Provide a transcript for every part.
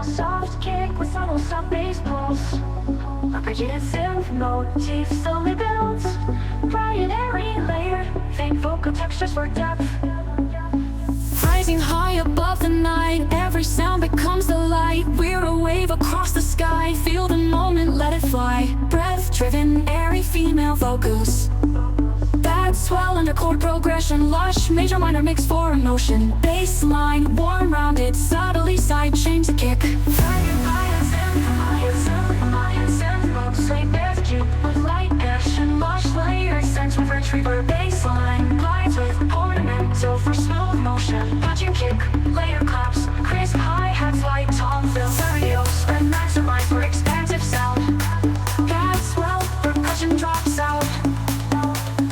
soft kick with subtle sub-bass pulse. Appreciated synth motifs slowly builds. Bright, airy, layered, faint vocal textures for depth. Rising high above the night, every sound becomes the light. We're a wave across the sky, feel the moment, let it fly. Breath-driven, airy female vocals that swell under chord progression. Lush, major, minor mix for emotion. Bass line, warm, rounded, subtly side change to kick. Sleep with cute with light ash and lush layered sense with rich reverb. Bassline glides with ornamental for smooth motion. Punching kick, layer claps, crisp hi-hats, light tom fill. Stereo spread maximize for expansive sound. Gas well, percussion drops out.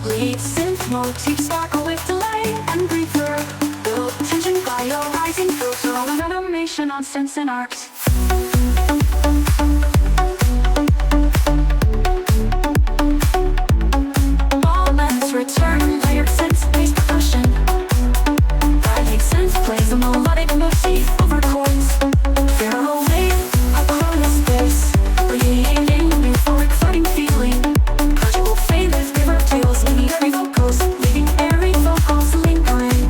Lead synth motif sparkle with delay and reverb. Build tension by a rising filter on animation on synths and arcs. Return layered synth bass percussion. Rising synth plays a melodic motif over chords. Feral wave, a chorus bass, creating a euphoric floating feeling. Gradual fade with reverb tails, leading airy vocals, leaving airy vocals lingering.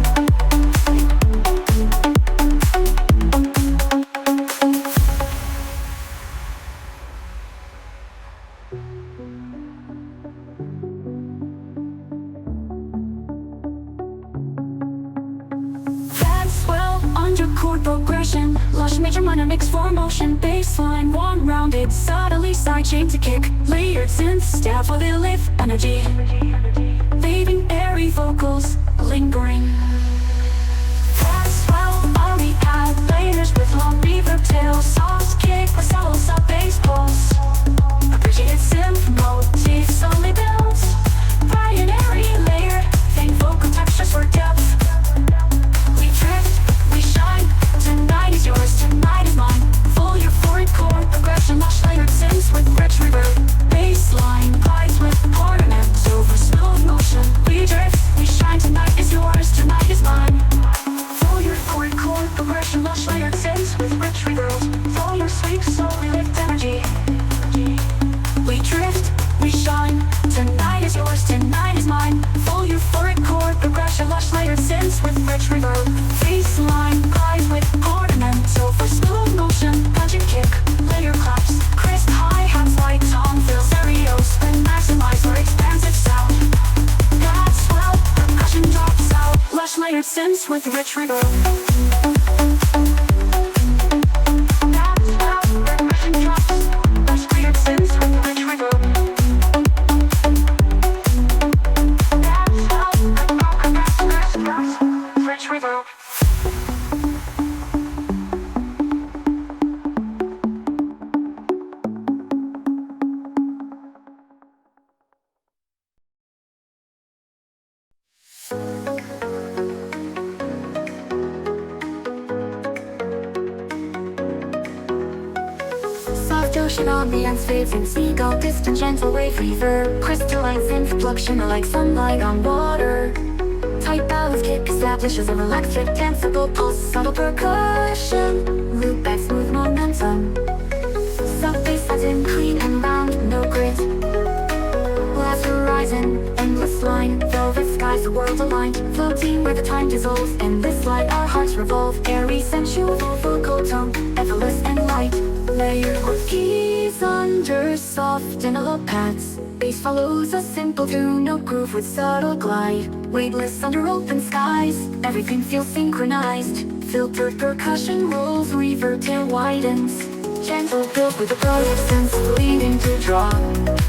Chord progression, lush major minor mix for motion. Bassline, warm rounded, subtly side chain to kick. Layered synth staff with lift energy, leaving airy vocals lingering. That's well, army pad layers with long reverb tails. Soft kick with subtle sub bass pulse. Appreciated synth motifs only builds. Bright and airy layered, faint vocal textures for depth. We drift, we shine. Tonight is yours, tonight is mine. Full euphoric chord progression, lush layered synths with rich reverb. Bassline glides with ornaments over smooth motion. We drift, we shine. Tonight is yours, tonight is mine. Full euphoric chord progression, lush layered synths with rich reverb. Full your sweet soul, we lift energy. We drift, we shine. Tonight is yours, tonight is mine. Full euphoric chord progression, lush layered synths with rich reverb. Bassline glides with ornamental for smooth motion. Punching kick, layer claps, crisp hi-hats, light tom fill. Stereos and maximize for expansive sound. That's well, percussion drops out. Lush layered synths with rich reverb. Ocean ambience fades in seagull, distant gentle wave reverb. Crystalline synth flux shimmer like sunlight on water. Tight balance kick establishes a relaxed danceable pulse. Subtle percussion, loop back smooth momentum. Sub-bass satin clean and round, no grit. Glass horizon, endless line. Velvet skies, the world aligned. Floating where the time dissolves. In this light our hearts revolve. Airy, sensual, vocal tone, effortless and light. Layered with keys under soft envelope pads. Bass follows a simple tune, no groove with subtle glide. Weightless under open skies, everything feels synchronized. Filtered percussion rolls, reverb tail widens. Gentle build with a broad sense, leading to draw.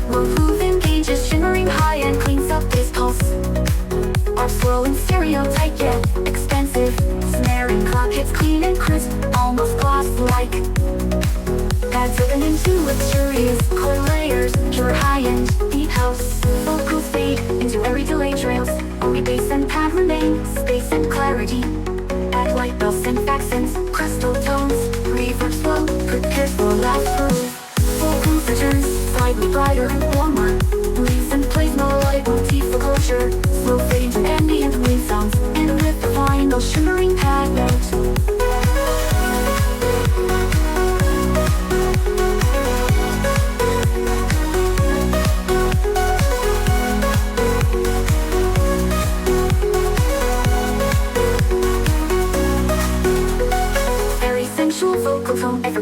Low groove engages, shimmering high and cleans up this pulse. Arcs swirl in stereo tight yet expensive. Snaring clap hits clean and crisp, almost glass-like. Pads driven into luxurious core layers. Pure high-end, deep house. Vocals fade into airy delay trails. Only bass and pad remain, space and clarity. Add light bells and accents, crystal tones. Reverb slow, prepare for last groove. Vocals returns, slightly brighter and warmer. Breathes and plays melodic motif for closure. Slow fade into ambient wind sounds. And with the final shimmering pad note.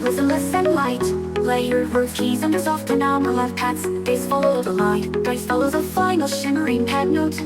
merciless and light. Layered words, keys under soft and armor left pads. Bass follow the light. Dice follows a final shimmering pad note.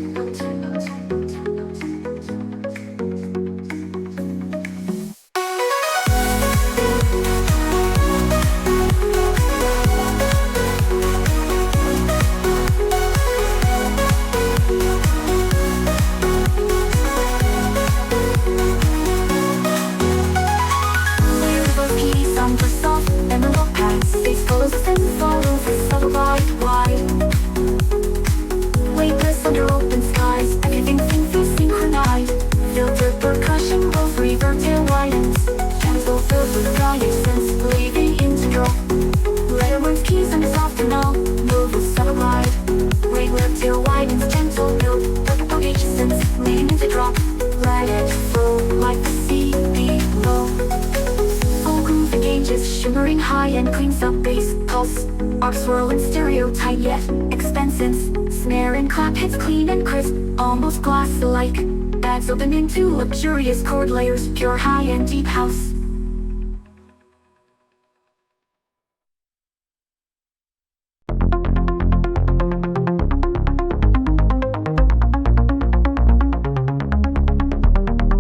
Shimmering high and cleans up bass, pulse, arc swirl and stereotype yet expensive. Snare and clap hits clean and crisp, almost glass-alike. Bags open into luxurious chord layers, pure high and deep house.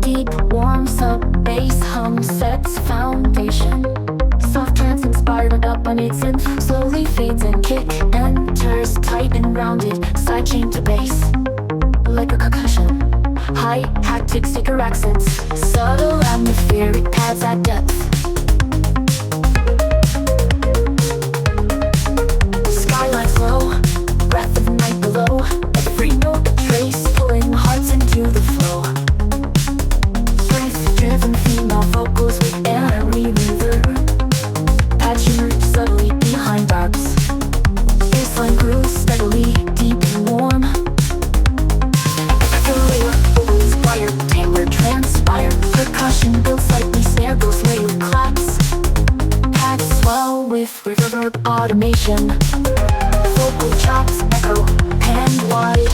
Deep, warm sub-bass hum sets foundation. Soft trance inspired up on its synth, slowly fades and kick enters tight and rounded, sidechain to bass, like a concussion. Hi-hat tick sticker accents, subtle atmospheric pads at depth. Skylines low, breath of night below, every note a trace, pulling hearts into the flow. Strength-driven female vocals with airy reverb. Subtly behind barbs. Baseline grooves steadily, deep and warm. Earlier, vocals wire, tamer transpire. Percussion builds slightly, snare goes layered claps. Pads swell with reverb automation. Vocal chops echo, hand wide.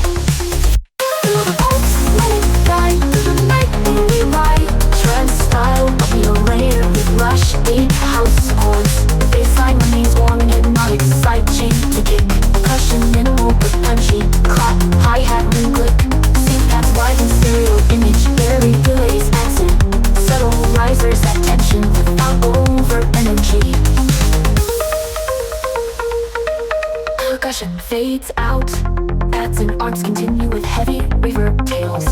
Through the pulse, let it die. Through the night, we ride. Trend style, we are layered with lush, deep house chords. Baseline remains warm and hypnotic, sidechain to kick. Percussion minimal but punchy, clap, hi-hat ring click. Sync pads wide and stereo image, very delays accent. Subtle risers at tension without over energy. Percussion fades out, pads and arcs continue with heavy reverb tails.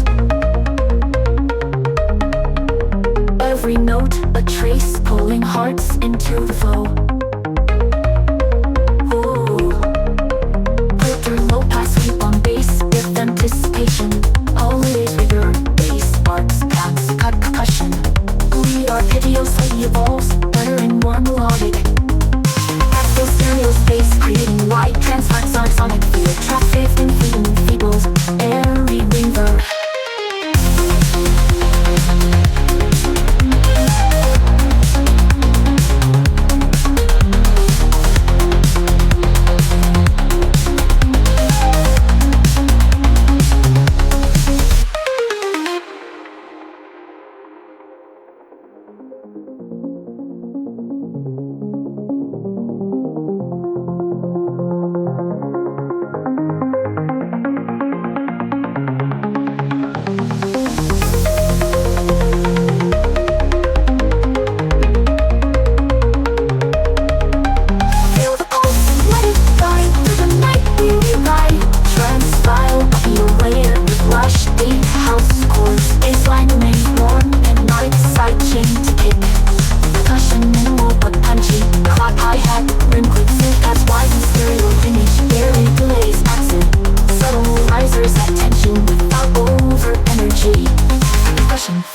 Every note a trace, pulling hearts into the flow. Filter low pass sweep on bass with anticipation. Always reverb, bass, arcs, caps, cut percussion. We are hideously evolves, better and more melodic. Active stereo space, creating wide transparent sonic field. Track fifth and feebles, airy reverb.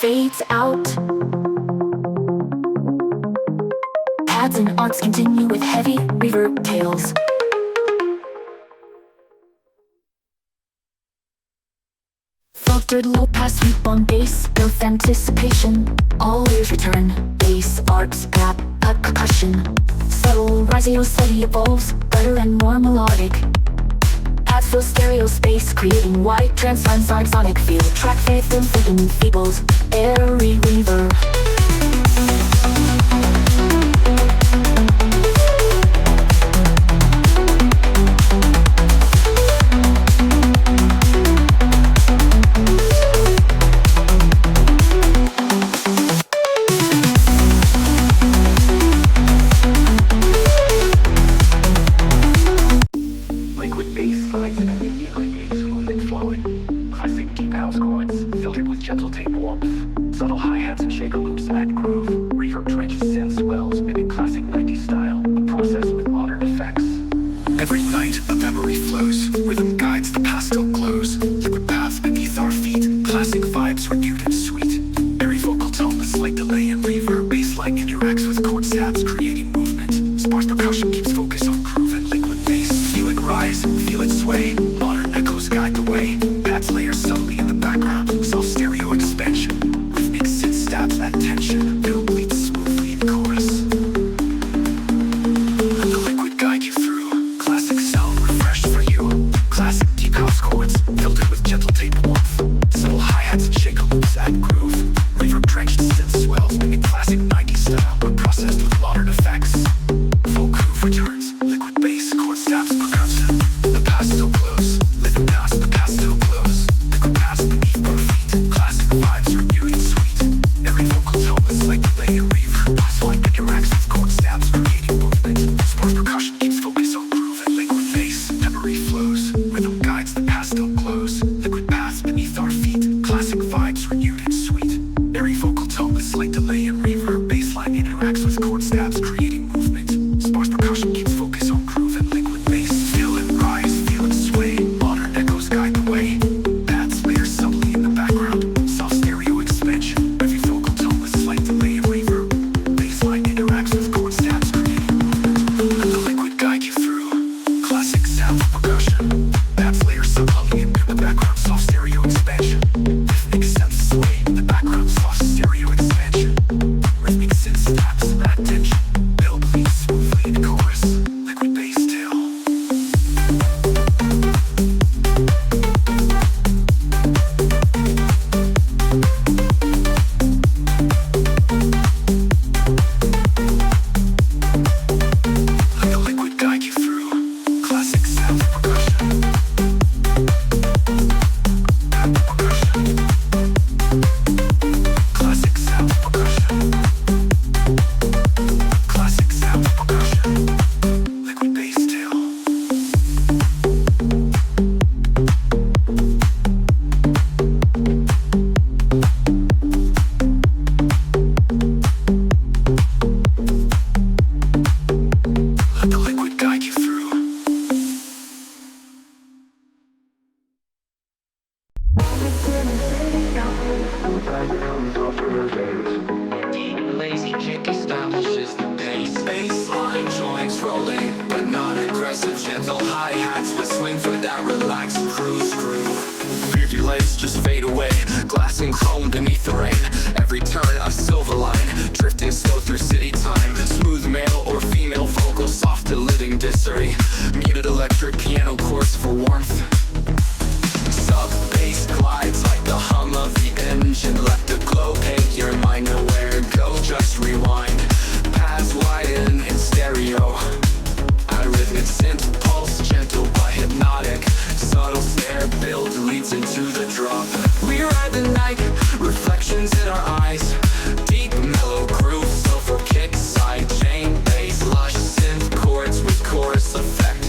Fades out. Pads and arcs continue with heavy reverb tails. Filtered low pass sweep on bass, built anticipation. All ears return, bass, arcs, gap, cut percussion. Subtle rising steady evolves, better and more melodic. Pads fill stereo space, creating wide transparent sonic field. Track fifth and feebles, airy reverb. shake loops add groove. Reverb trenches synth swells, mimic classic 90s style, a process with modern effects. Every night a memory flows, rhythm guides the pastel glows. Liquid path beneath our feet, classic vibes renewed and sweet. Every vocal tone with slight delay and reverb, bassline interacts with chord stabs, creating movement. Sparse percussion keeps focus on groove and liquid bass. Feel it rise, feel it sway, modern echoes guide the way. Pads layer subtly in the background, soft stereo expansion. Rhythmic synth stabs that tension, build leads smoothly in chorus. Let the liquid guide you through, classic sound refreshed for you. Classic deep house chords, filtered with gentle tape warmth. Subtle hi-hats and shake loops add groove. Reverb drenched synth swells, mimic classic 90s style, but processed with modern effects. Full groove returns, liquid bass, chord stabs, percussion. The pastel glows, living past the pastel glows. Liquid paths beneath our feet, classic vibes renewed and sweet. Every vocal tone is like delay and reverb. Bassline interacts with chord stabs, creating movement. Sparse percussion keeps focus on groove and liquid bass. Memory flows, rhythm guides the pastel glows. Liquid paths beneath our feet, classic vibes renewed and sweet. Every vocal tone with slight delay and reverb. Bassline interacts with chord stabs, creating movement. Sparse percussion keeps focus on groove and liquid bass. Feel it rise, feel it sway, modern echoes guide the way. Pads layer subtly in the background, soft stereo expansion. Every vocal tone with slight delay and reverb. Bassline interacts with chord stabs, creating movement. Let the liquid guide you through, classic sound percussion. Pads layer subtly in the background, soft stereo expansion. Rhythmic synth sway in the background, soft stereo expansion. Rhythmic synth stabs that tension, build leads smoothly in chorus. Liquid bass tail. Let the liquid guide you through, classic sound percussion. Percussion. Classic sound percussion. Classic sound percussion. Liquid bass tail. Let the liquid guide you through. Lazy chick establishes the pace. Bassline joints rolling, but not aggressive. Gentle hi-hats with swing for that relaxed cruise groove. Rearview lights just fade away, glass and chrome beneath the rain. Every turn a silver line, drifting slow through city time. Smooth male or female vocal, soft to living disarray. Muted electric piano chords for warmth. Sub-bass glides like the hum of the engine. Let the glow paint your mind, nowhere to go, just rewind. Paths widen in stereo, a rhythmic synth pulse, gentle but hypnotic. Subtle snare build leads into the drop. We ride the night, reflections in our eyes. Deep mellow groove, soulful kick, side chain, bass, lush synth chords with chorus effect.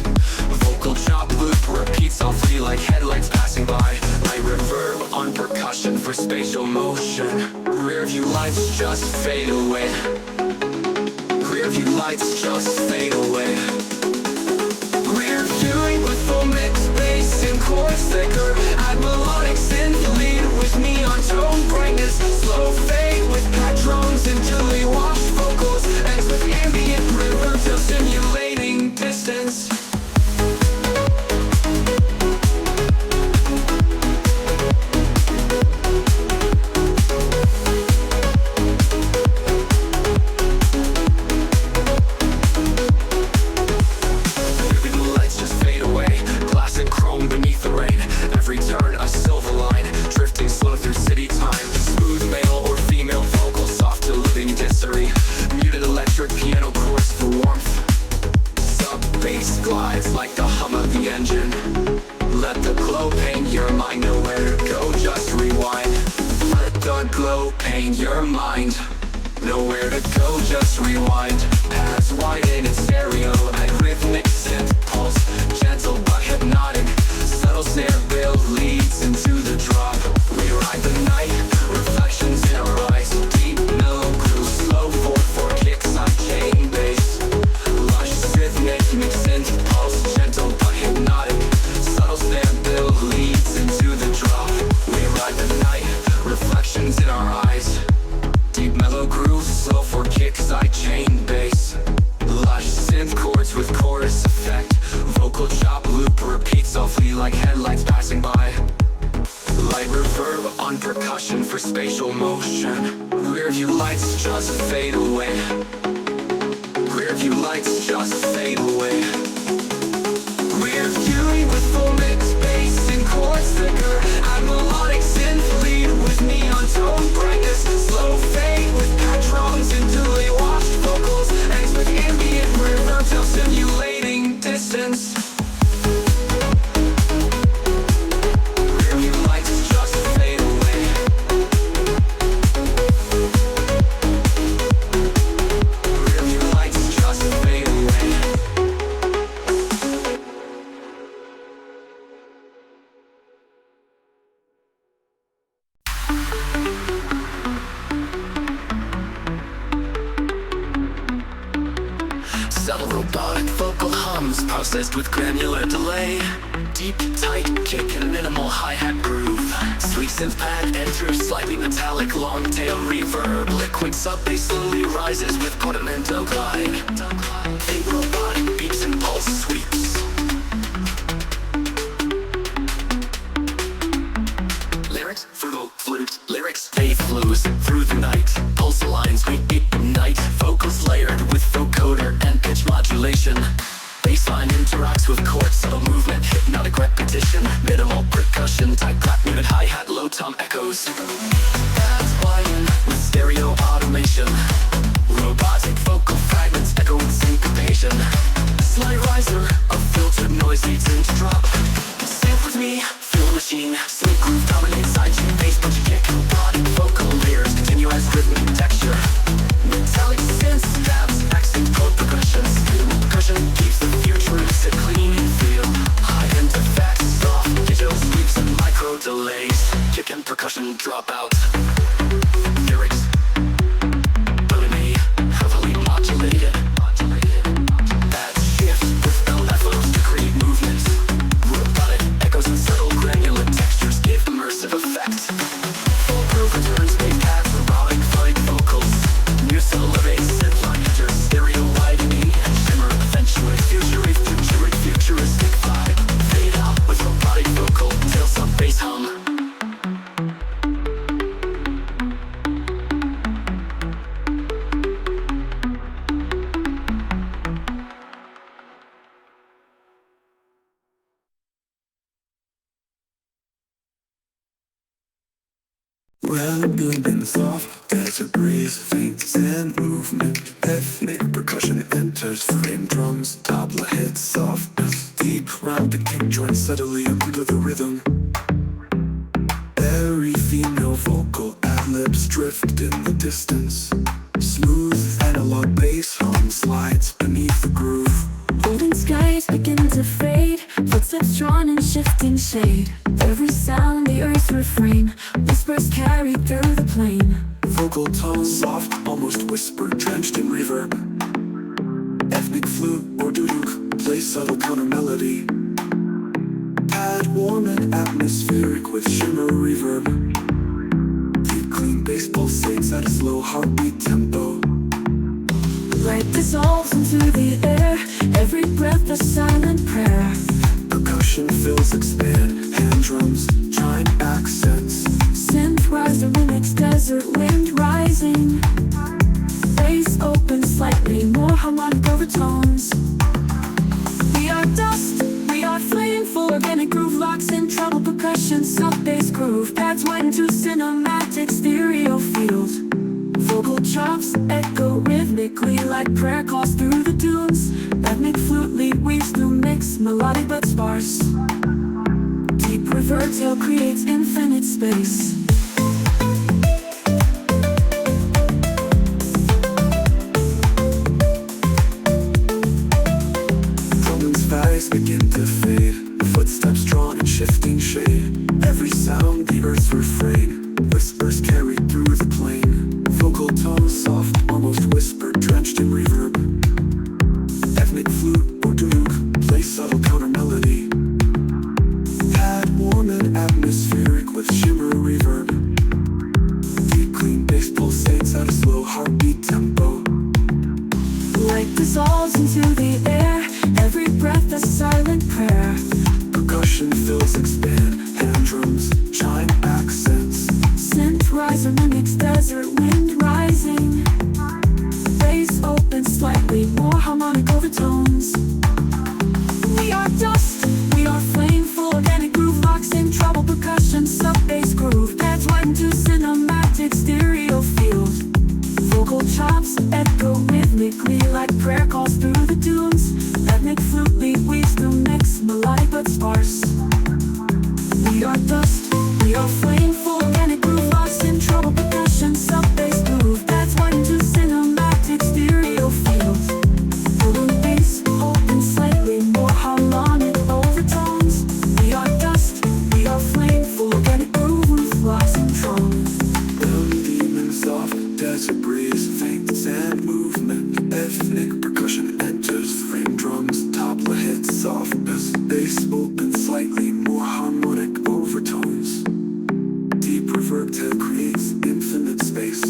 Vocal chop loop repeats softly like headlights passing by. Light reverb on percussion for spatial motion. Rear view lights just fade away. Rear view lights just fade away. Rear viewing with full mix, bass and chords thicker. Add melodic synth, lead with neon tone brightness. Slow fade with patrons until we wash vocals. Ends with ambient reverb till simulating distance. paint your mind. Nowhere to go, just rewind. Paths widen in stereo, at rhythmic synth pulse. Gentle but hypnotic, subtle snare build leads into the drop. We ride the night, reflections in our eyes. Deep sidechain bass, lush synth chords with chorus effect, vocal chop loop repeat softly like headlights passing by. Light reverb on percussion for spatial motion. Rear view lights just fade away. Rear view lights just fade away. We're viewing with full mix bass and chords thicker. Add melodic synth lead with neon tone brightness. Slow fade with patrons and delay washed vocals. Ends with ambient reverb till simulating distance. Rear view lights just fade away. Rear view lights just fade away. Subtle robotic vocal hums processed with granular delay. Deep, tight kick and minimal hi-hat groove. Sweet synth pad enters slightly metallic long tail reverb. Liquid sub-bass slowly rises with portamento glide. Think robotic beeps and pulse sweeps. Lyrics, frugal flutes, lyrics, they flues through the night. Pulse lines we ignite. Vocals layered with vocoder and pitch modulation. Bassline interacts with chords, subtle movement, hypnotic repetition. Minimal percussion, tight clap, muted hi-hat, low tom echoes. That's wine with stereo automation. Robotic vocal fragments echo with syncopation. Slight riser of filtered noise leads into drop. Synth with me, feel machine. Sync groove dominates sidechain bass, punch kick. Robotic vocal layers continue as rhythmic texture. Metallic synth stabs, accent chord percussions. Minimal percussion keeps the futuristic clean feel. High-end effects, soft digital sweeps and micro delays. Kick and percussion drop out. Lyrics, bellamy, heavily modulated. That shift with LFOs to create movements. Robotic echoes and subtle granular textures give immersive effect. Full groove returns, bass pads, robotic flight vocals. New subtle bass synth line enters stereo widening and shimmer eventuates futuristic vibe. Fade out with robotic vocal till sub bass hum. Well, moving soft as a breeze, faints and movement. Ethnic percussion enters frame drums. Tabla hits softness. Deep round the kick joint subtly under the rhythm. Airy female vocal ad-libs drift in the distance. Smooth analog bass hum slides beneath the groove. Golden skies begin to fade, footsteps drawn in shifting shade. Every sound the earth's refrain, whispers carried through the plain. Vocal tones soft, almost whisper, drenched in reverb. Ethnic flute or duduk plays subtle counter melody. Pad warm and atmospheric with shimmer reverb. Deep clean bass pulsates at a slow heartbeat tempo. Light dissolves into the air, every breath a silent prayer. Percussion fills expand, hand drums, chime accents. Synth riser mimics desert wind rising. Bass opens slightly, more harmonic overtones. We are dust, we are flame, full organic groove locks in treble percussion, soft bass groove. Pads widen to cinematic stereo field. Vocal chops echo rhythmically like prayer calls through the dunes. Ethnic flute lead weaves through mix, melodic but sparse. Deep reverb tail creates infinite space. Drum's valleys begin to fade, footsteps drawn in shifting shade. Every sound the earth's refrain, whispers carried through the plain. Vocal tones soft, almost whispered, drenched in reverb. Ethnic flute or duduk plays subtle counter melody. Pad warm and atmospheric with shimmer reverb. into the air. Every breath a silent prayer. Percussion fills, expand, hand drums, chime accents. Scent rise and the mixed desert wind rising. Bass open slightly, more harmonic overtones. We are dust, we are flame, full organic groove locks in trouble. Percussion, sub-bass groove, pads widen to cinematic stereo field. Vocal chops echo rhythmically like prayer calls through the dunes. Ethnic flute lead weaves the mix, melodic but sparse. We are dust, we are flame, full organic groove locks in trouble. Percussion, sub-bass groove, pads widen to cinematic stereo fields. Full bass open slightly, more harmonic overtones. We are dust, we are flame, full organic groove with locks and drums. Demon soft, desert breeze, faint sand movement. Ethnic percussion enters, frame drums, tabla hits softness. Bass open slightly, more harmonic overtones. Deep reverb tail creates infinite space.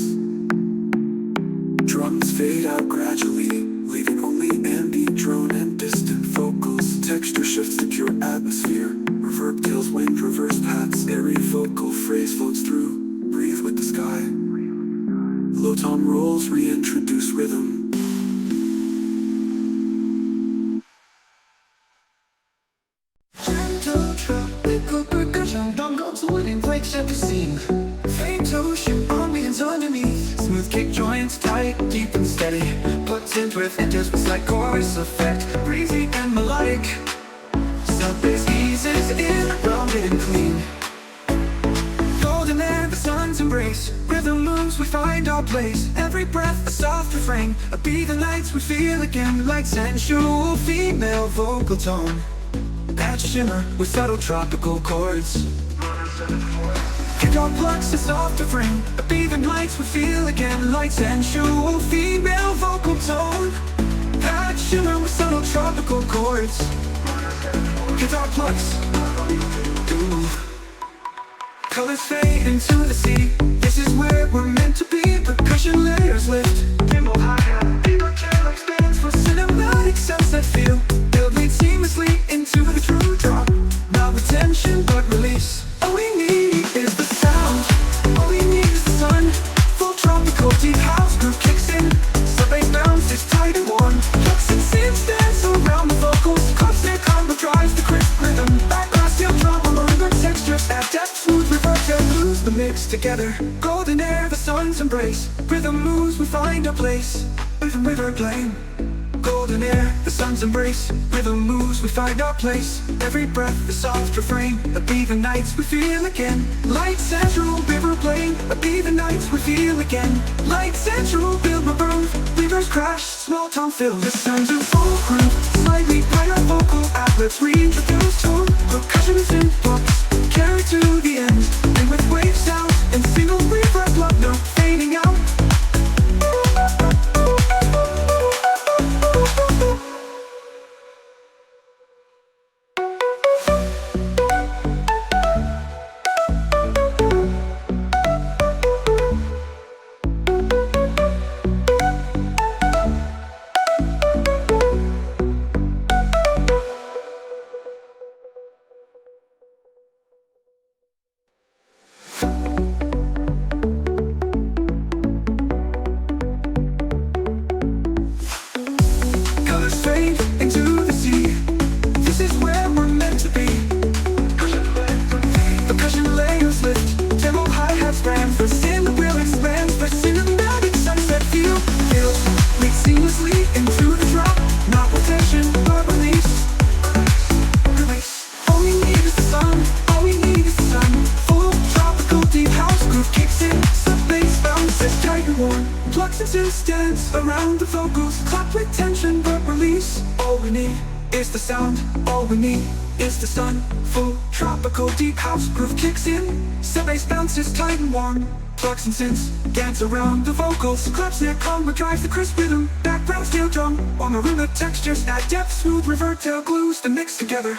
Drums fade out gradually, leaving only ambient drone and distant vocals. Texture shifts to pure atmosphere. Reverb tails, wind, reverse paths. Airy vocal phrase floats through. Breathe with the sky. Low tom rolls reintroduce rhythm. Gentle tropical percussion, bongos, wooden flakes at the seam. Faint ocean ambience underneath. Smooth kick joints tight, deep and steady. Potent with enters with slight chorus effect. Breezy and melodic. Sub-bass eases in, rounded and clean. Golden air, the sun's embrace. Rhythm moves, we find our place. Every breath, a soft refrain. A beat the nights we feel again. Like sensual female vocal tone. That shimmer with subtle tropical chords. Guitar plucks a soft refrain. A beat the nights we feel again. Like sensual female vocal tone. That shimmer with subtle tropical chords. Guitar plucks. Ooh. Colors fade into the sea. This is where we're meant to be. Percussion layers lift. Nimble hi-hat. Deeper tail expands for cinematic sunset feel. Build lead seamlessly into the true drop. Not with tension but release. All we need is the sound. All we need is the sun. Full tropical deep house groove kicks in. Sub-bass bounces tight and warm. Plucks and synths dance around the vocals. Constant combo drives the crisp rhythm. Background steel drum, marimba textures add depth. Smooth reverse and lose the mix together. Golden air, the sun's embrace. Rhythm moves, we find our place. Rhythm river playing. Golden air, the sun's embrace. Rhythm moves, we find our place. Every breath, a soft refrain. A beat the nights we feel again. Light central, river playing. A beat the nights we feel again. Light central, build my groove. Rivers crash, small tom fill. The sun's in full groove. Slightly higher vocal outlets reintroduce tone. Percussion is in flux, carry to the end. And with wave sound and single reverb love note fading out. Dance around the vocals, clap with tension but release. All we need is the sound, all we need is the sun. Full tropical deep house groove kicks in. Sub-bass bounces tight and warm. Plucks and synths dance around the vocals. Claps near combo drives the crisp rhythm. Background steel drum or marimba textures add depth. Smooth revert tail glues the mix together.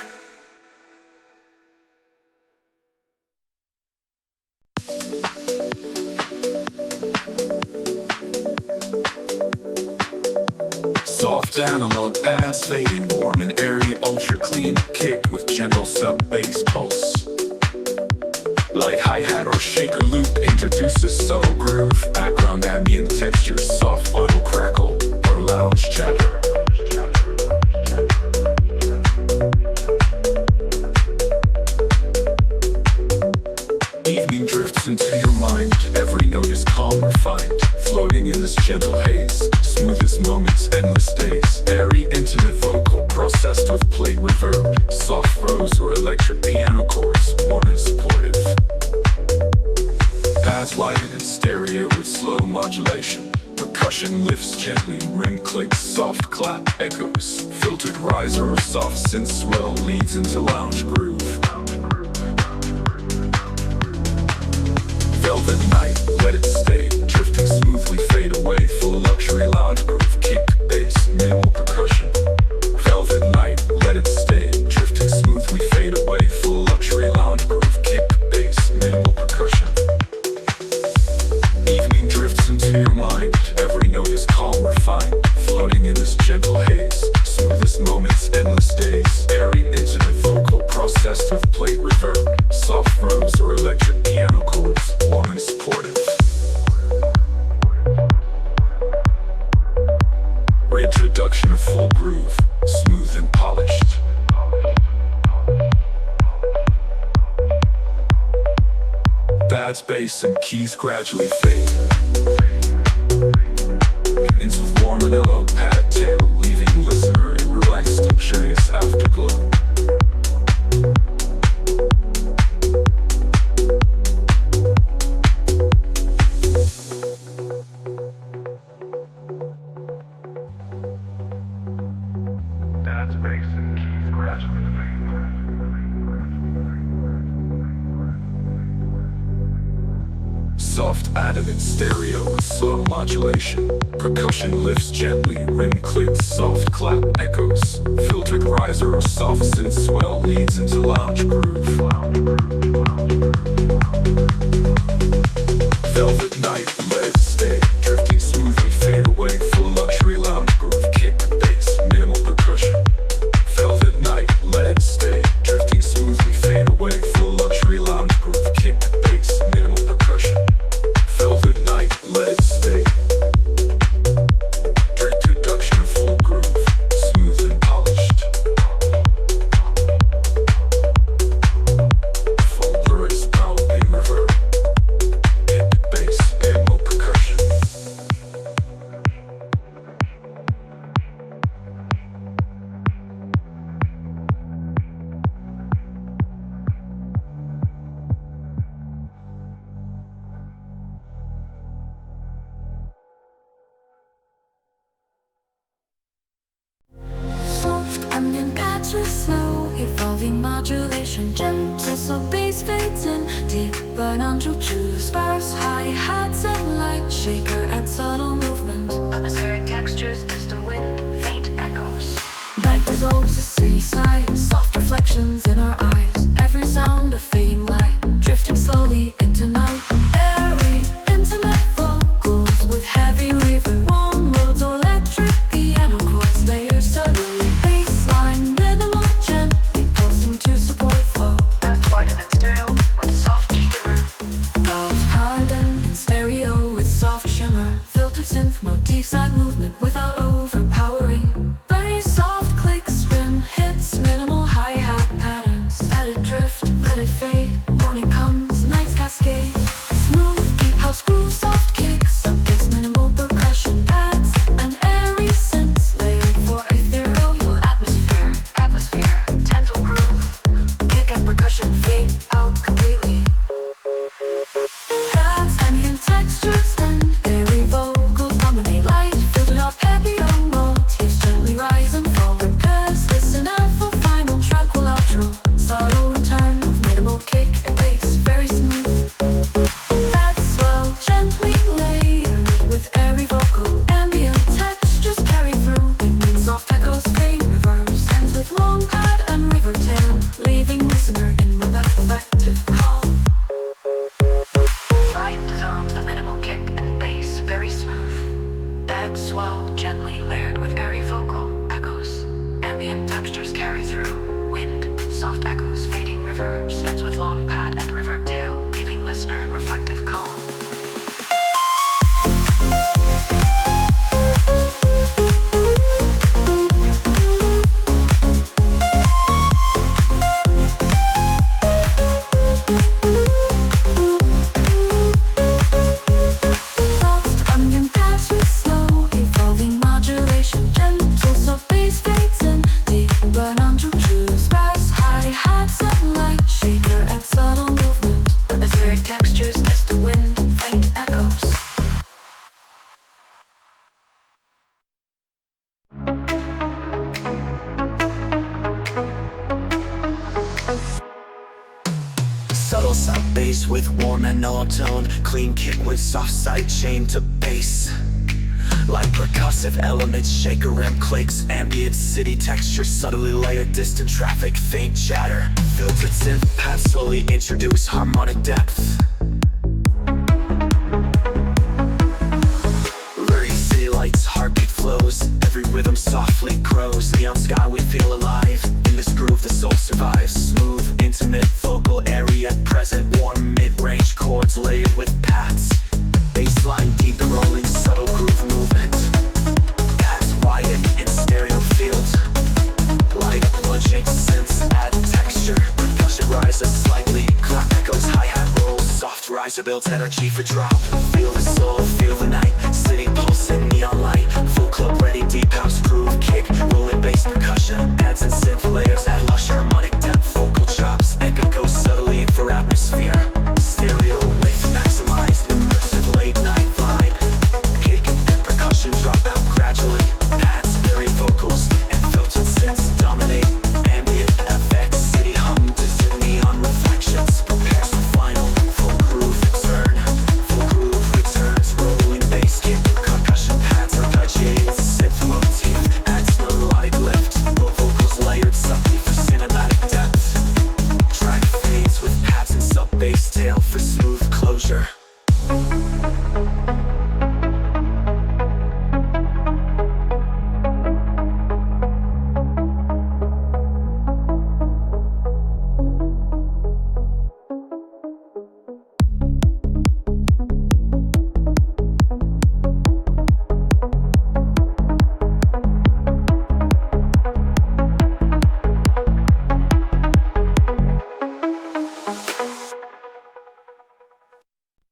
Soft analog bass, fading warm and airy, ultra clean kick with gentle sub-bass pulse. Like hi-hat or shaker loop introduces subtle groove, background ambient texture, soft auto crackle or lounge chatter. Evening drifts into your mind, every note is calm, refined, floating in this gentle haze. Smoothest moments, endless days, airy, intimate vocal, processed with plate reverb, soft rose or electric piano chords, warm and supportive. Bass lighted in stereo with slow modulation, percussion lifts gently, ring clicks, soft clap echoes, filtered riser or soft synth swell leads into lounge groove. Velvet night, let it stay, drifting smoothly, fade away, full luxury lounge groove, kick, bass, minimal percussion. Velvet night, let it stay, drifting smoothly, fade away, full luxury lounge groove, kick, bass, minimal percussion. Evening drifts into your mind, every note is calm, refined, floating in this gentle haze. Smoothest moments, endless days, airy, intimate vocal, processed with plate reverb, soft rose or electric piano chords, warm and supportive. Reintroduction of full groove, smooth and polished. Bass, bass, and keys gradually fade into warm vanilla pad tail, leaving listener in relaxed, luxurious afterglow. Bass, bass, and keys gradually fade. Soft adamant stereo with slow modulation, percussion lifts gently, rim clicks, soft clap echoes, filtered riser or soft synth swell leads into lounge groove. Velvet night, let it stay, drifting smoothly, fade away, full luxury lounge groove, kick, bass, minimal percussion. Velvet night, let it stay, drifting smoothly, fade away, full luxury lounge groove, kick, bass, minimal percussion. Velvet night, let it stay. Introduction of full groove, smooth and polished. Full verse, pounding reverb, kick, bass, minimal percussion. Soft ambient patches, slow evolving modulation, gentle so bass fades in, deep but non-true, sparse hi-hats and light shaker and subtle movement, atmospheric textures, distant wind, faint echoes. Light dissolves the seaside, soft reflections in our eyes, every sound a fading light, drifting slowly into night. Airy, intimate vocals with heavy reverb, warm words, electric piano chords, layers suddenly, bassline, minimal, gently pulsing to support flow. That's wide and stereo with soft shimmer. Loud, hardened in stereo with soft shimmer, filtered synth motifs and movement without overpowering. Bass, soft clicks, rim hits, minimal hi-hat patterns. Let it drift, let it fade. Morning comes, nights cascade. Smooth, deep house groove, soft kicks, sub-bass, minimal percussion pads, and airy synths layered for ethereal atmosphere. Atmosphere, gentle groove, kick and percussion fade out completely. Pads, ambient textures, and airy vocals dominate light, filtered up. and swell, gently layered with airy vocal echoes. Ambient textures carry through. Wind, soft echoes, fading reverb, spins with long pad and reverb tail, giving listener reflective calm. Subtle sub bass with warm and all tone. Clean kick with soft side chain to bass. Like percussive elements, shaker rim clicks. Ambient city texture, subtly layered. Distant traffic, faint chatter. Filtered synth pads slowly introduce harmonic depth. Blurry city lights, heartbeat flows. Every rhythm softly grows. Neon sky, we feel alive. In this groove, the soul survives. Smooth, intimate, vocal area present. Warm, mid-range chords layered with pads. Bassline deep and rolling, subtle groove movement. Pads widen in stereo fields. Light plunging synths add texture. Percussion rises slightly. Clap echoes, hi-hat rolls. Soft riser builds energy for drop. Feel the soul, feel the night. City pulsing, neon light. Full club ready, deep house groove kick. Rolling bass percussion, adds and synth layers. Add lush harmonic depth, vocal chops. Echo goes subtly for atmosphere. Stereo wave maximized, immersive late night vibe. Kick and percussion drop out gradually. Pads, very vocals, and filtered synths dominate. Ambient effects, city hum, distant neon reflections. Prepares for final, full groove return. Full groove returns, rolling bass kick. Percussion pads, arpeggiates, synth motif. Adds melodic lift, low vocals layered subtly for cinematic depth. Track fades with pads and sub bass tail for smooth closure.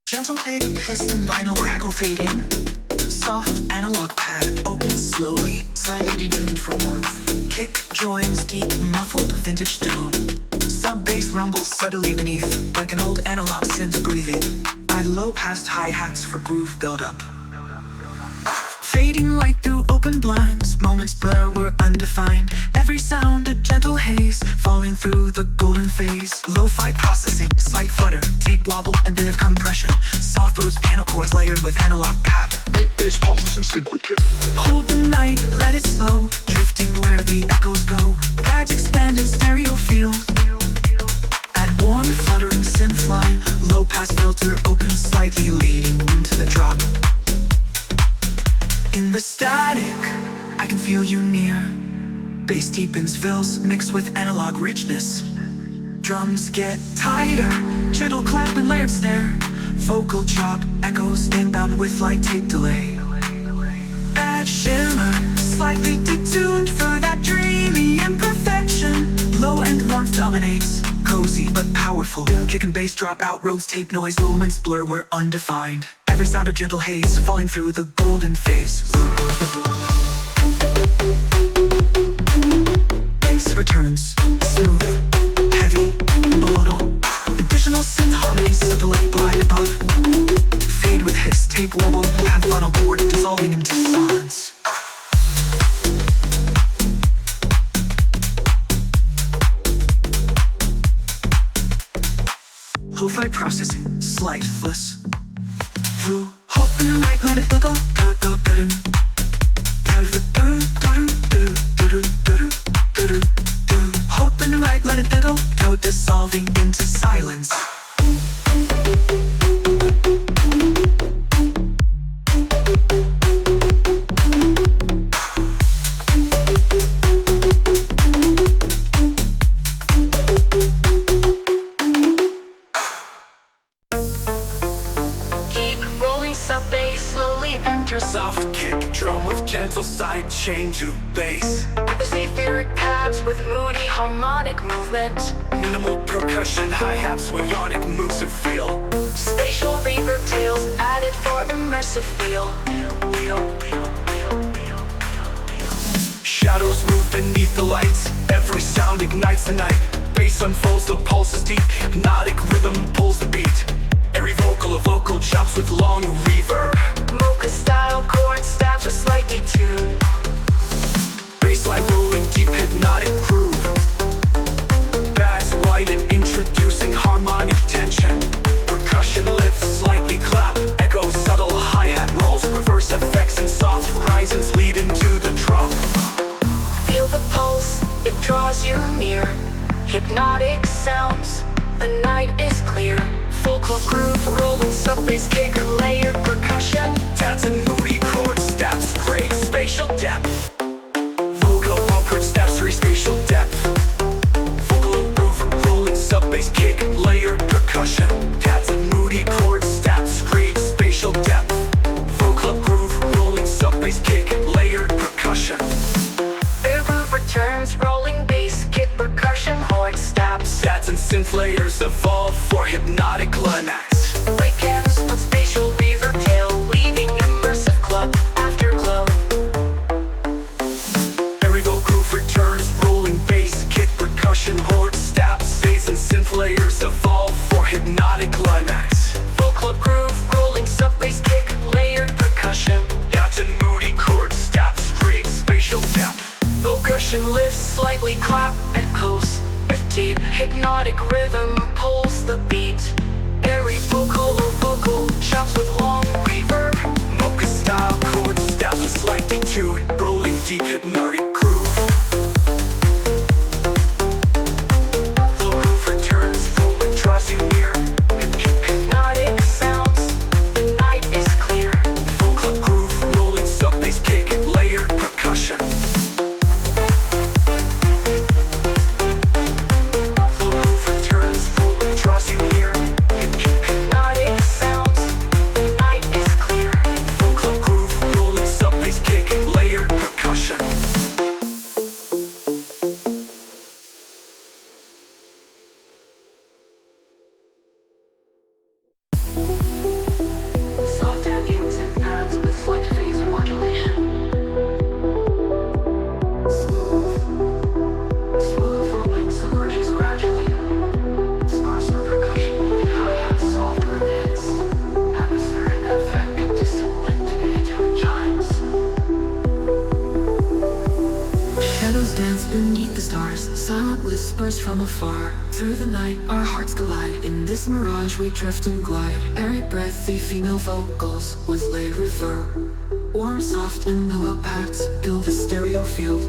Gentle take, piston vinyl crackle fading. Soft analog pad opens slowly, slightly detuned for warmth. Kick joins deep muffled vintage tone. Sub bass rumbles subtly beneath, like an old analog synth breathing. I low past hi-hats for groove buildup. Fading light through open blinds, moments blur were undefined. Every sound a gentle haze, falling through the golden phase. Lo-fi processing, slight flutter, deep wobble and bit of compression. Soft boost piano chords layered with analog pad. Bass pulses and sync with kick. Hold the night, let it slow, drifting where the echoes go. Pads expand in stereo field. Add warm fluttering synth line, low pass filter open slightly leading into the drop. In the static, I can feel you near. Bass deepens, fills, mixed with analog richness. Drums get tighter, gentle clap and layered snare. Vocal chop, echoes inbound with light tape delay. Add shimmer, slightly detuned for that dreamy imperfection. Low end warmth dominates, cozy but powerful. Kick and bass drop out, roads tape noise, moments blur were undefined. Every sound a gentle haze, falling through the golden phase. Bass returns, smooth, heavy, melodic. Additional synth harmonies, subtle like blind above. Fade with hiss, tape wobble, pad funnel board, dissolving into silence. Lo-fi processing, slight fuzz. Through hope in the right, let it go, go, go, go, hope in the right, let it go, dissolving into silence. Soft kick drum with gentle side chain to bass. With etheric pads with moody harmonic movement. Minimal percussion, hi-hats, melodic moves and feel. Spatial reverb tails added for immersive feel. Shadows move beneath the lights. Every sound ignites the night. Bass unfolds, the pulse is deep. Hypnotic rhythm pulls the beat. Every vocal, a vocal chops with long reverb. Mocha style chord stabs with slight detune. Bassline rolling deep, hypnotic groove. Bass wide and introducing harmonic tension. Percussion lifts, slightly clap. Echo, subtle hi-hat rolls. Reverse effects and soft rises lead into the drum. Feel the pulse, it draws you near. Hypnotic sounds, the night is clear. Full club groove, rolling sub-bass kick, layered percussion. Tats and moody chord stabs, great spatial depth. Vocal chord stabs, three spatial depth. Vocal groove, rolling sub-bass kick, layered percussion. Tats and moody chord stabs, great spatial depth. Vocal groove, rolling sub-bass kick, layered percussion. Their groove returns, rolling bass kick, percussion, chord stabs. Tats and synth layers evolve for hypnotic climax. Breakdowns with spatial reverb tail, leaving immersive club afterglow. Variable groove returns, rolling bass kick, percussion, chord stabs. Bass and synth layers evolve for hypnotic climax. Full club groove, rolling sub-bass kick, layered percussion. Tats and moody chord stabs, great spatial depth. Percussion lifts, slightly clap, echoes. Deep hypnotic rhythm pulls the beat. Every vocal or vocal chops with long reverb. Mocha style chord stabs with slight detune, rolling deep hypnotic groove. Flow groove returns, rolling draws you near. Hypnotic sounds, the night is clear. Full club groove, rolling sub-bass kick, layered percussion. Hypnotic sounds, the night is clear. Full club groove, rolling sub-bass kick, layered percussion. Soft ambience and pads with slight phase modulation. Smooth rolling emerges gradually. Sparser percussion, hi-hats, softer hits. Atmospheric effect, distant into chimes. Shadows dance beneath the stars, silent whispers from afar. Through the night, our hearts collide. In this mirage, we drift and glide. Airy, breathy female vocals with laid reverb. Warm, soft, and mellow pads build a stereo field.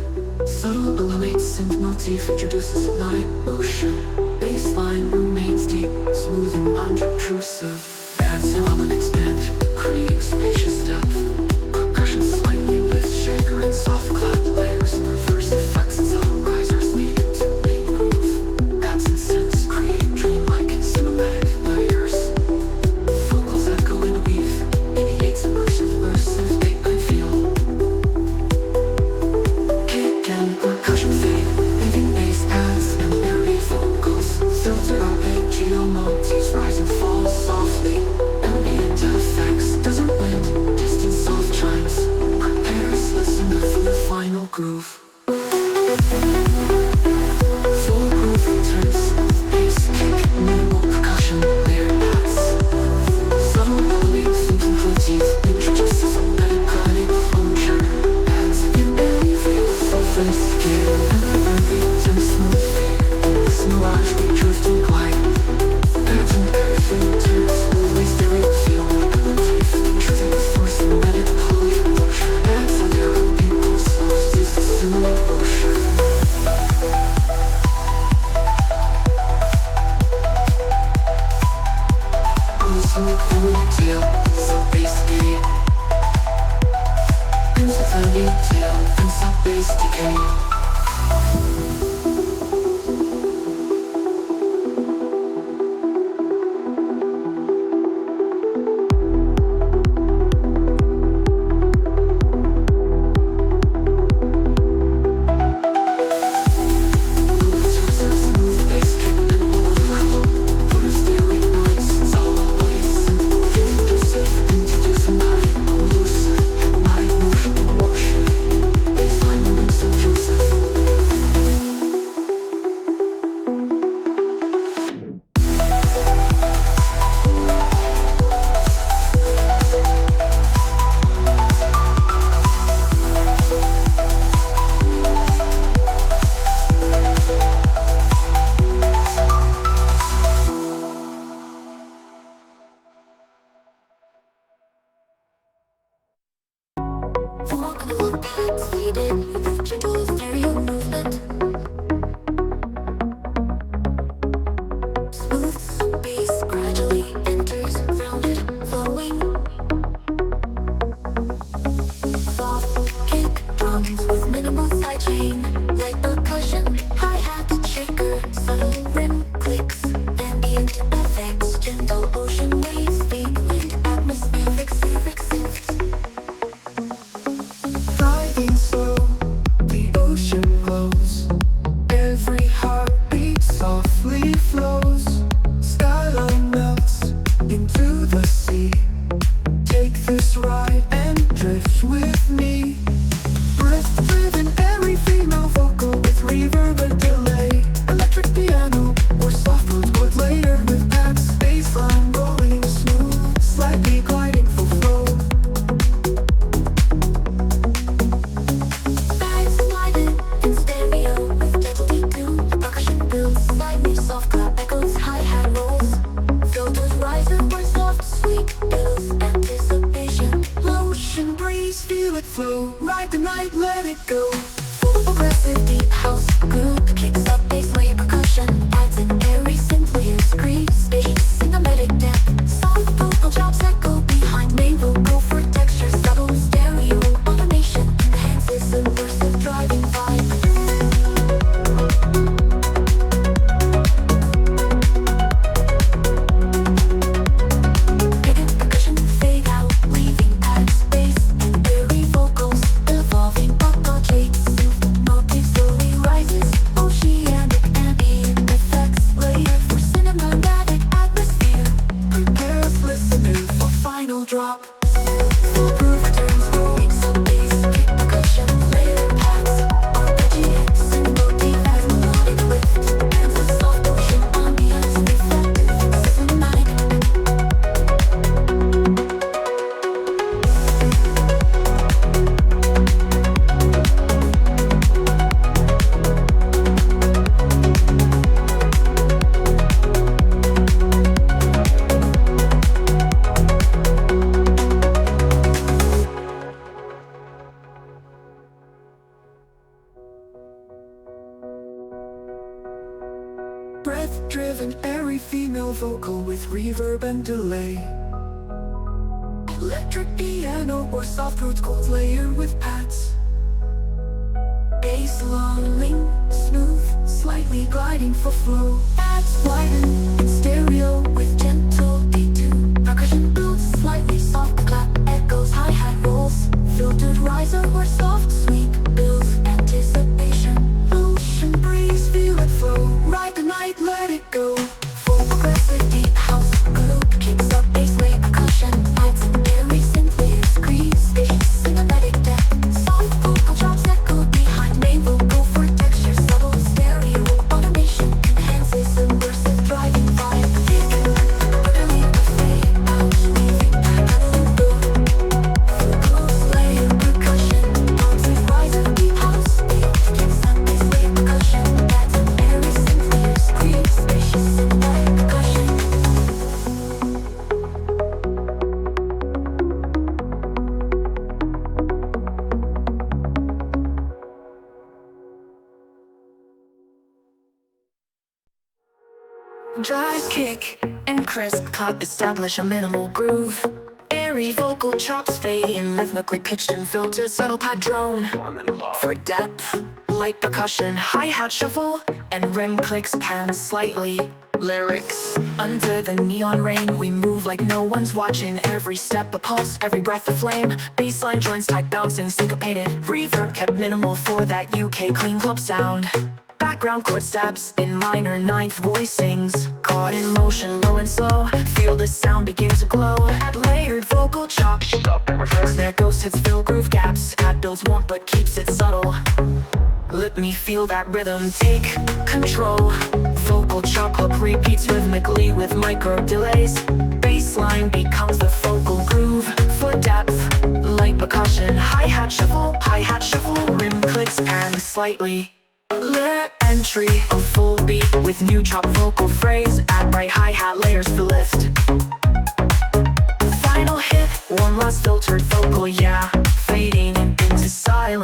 Subtle illuminates synth motif, introduces hypnotic motion. Bassline remains deep, smooth and unobtrusive. Adds element expand, creating spacious depth. Percussion slightly lifts, shaker and soft clap layers. Reverse effects and subtle risers lead to main groove. Adds and synths create dreamlike cinematic layers. Vocals echo and weave, mediates immersive tape and feel. Kick and percussion fade, leaving bass pads and airy vocals. Filter arpeggio motifs rise and fall softly. Ambient effects, desert wind, distant soft chimes. Prepare us, listener, for the final groove. Full groove returns, bass kick, minimal percussion, layered pads. Subtle melodies, synth motifs, introduces melodic function. Adds in every feel, sophisticated, and reverberate and smooth fade. In this mirage, we drift and glide. Adds in everything turns, always stereo feel. Motif, introduce force, melodic polymotion. Adds a narrow impulse, lost is the similar motion. Smooth ponytail, sub-bass gate. Music ponytail and sub-bass decay. Pads faded with gentle stereo movement. Smooth bass gradually enters, rounded, flowing. Soft kick drums with minimal sidechain, light percussion, hi-hat shaker, subtle rim clicks, ambient effects, gentle ocean waves, big wind, atmospheric synths. Gliding slow, the ocean glows. Every heartbeat softly flows. Skyline melts into the sea. Take this ride and drift with me. Breath-driven, airy female vocal with reverb and delay. Electric piano or soft wood layered with pads. Bassline rolling smooth, slightly gliding for flow. Bags sliding in stereo with gentle detune. Percussion builds slightly soft clap echoes, hi-hat rolls. Filters rising with soft, sweet bills, anticipation. Ocean breeze, feel it flow. Ride the night, let it go. Progressive deep house groove kicks up bass layer percussion, adds an airy synth layer scream, spacious cinematic depth. Soft vocal chops echo behind main vocal for texture, subtle stereo automation enhances immersive driving vibe. Hidden percussion fade out, leaving pad space and airy vocals, evolving arpeggiates. Motif slowly rises, oceanic ambient effects layer for cinematic atmosphere. Prepares listeners For final drop, foolproof returns, rolling some bass, kick percussion, layer pads, arpeggiates, and motif as melodic lift. Hands of soft ocean ambience, reflective, cinematic. breath-driven, airy female vocal with reverb and delay. Electric piano or soft roots gold layered with pads. Bass lulling, smooth, slightly gliding for flow. Pads widen in stereo with gentle detune. Percussion builds slightly soft clap echoes, hi-hat rolls. Filtered riser or soft sweep builds anticipation. Ocean breeze, feel it flow. Ride the night, let it go. Full progressive deep house groove kicks up bass layer percussion, adds an airy synth layer scream, spacious cinematic depth. Soft vocal chops echo behind main vocal for texture, subtle stereo automation enhances immersive driving vibe. Orderly buffet, pouch weaving, pattern boom. Close layer percussion, motif riser deep house beat kicks up bass layer percussion, adds an airy synth layer scream, spacious cinematic percussion. Drive kick and crisp cut establish a minimal groove. Airy vocal chops fade in, rhythmically pitched and filtered, subtle pad drone. For depth, light percussion, hi-hat shuffle, and rim clicks pan slightly. Lyrics, under the neon rain, we move like no one's watching. Every step a pulse, every breath a flame. Bassline joins tight, bouncing, syncopated. Reverb kept minimal for that UK clean club sound. Background chord stabs in minor ninth voicings. Caught in motion, low and slow. Feel the sound begin to glow. Add layered vocal chop. Snare ghost hits fill groove gaps. Add builds warmth but keeps it subtle. Let me feel that rhythm take control. Vocal chop hook repeats rhythmically with micro delays. Bassline becomes the focal groove. For depth, light percussion, hi-hat shuffle, rim clicks pan slightly. Layer entry, a full beat with new chop vocal phrase. Add bright hi-hat layers for lift. Final hit, one last filtered vocal, yeah. Fading into silence.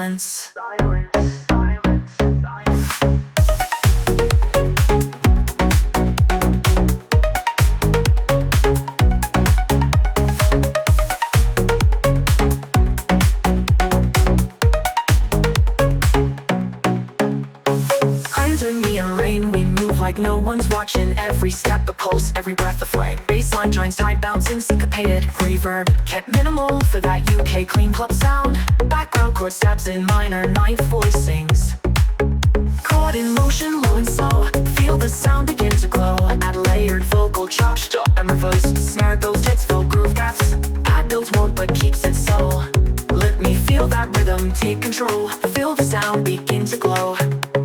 Under neon rain, we move like no one's watching. Every step a pulse, every breath a flame. Bassline joins tight, bouncing syncopated. Reverb kept minimal for that UK clean club sound. Background chord stabs in minor, ninth voice sings. Caught in motion, low and slow. Feel the sound begin to glow. Add layered vocal chop, stop and reverse. Snare goes hits, fill groove gaps. Pad builds won't but keeps it subtle. Let me feel that rhythm take control. Feel the sound begin to glow.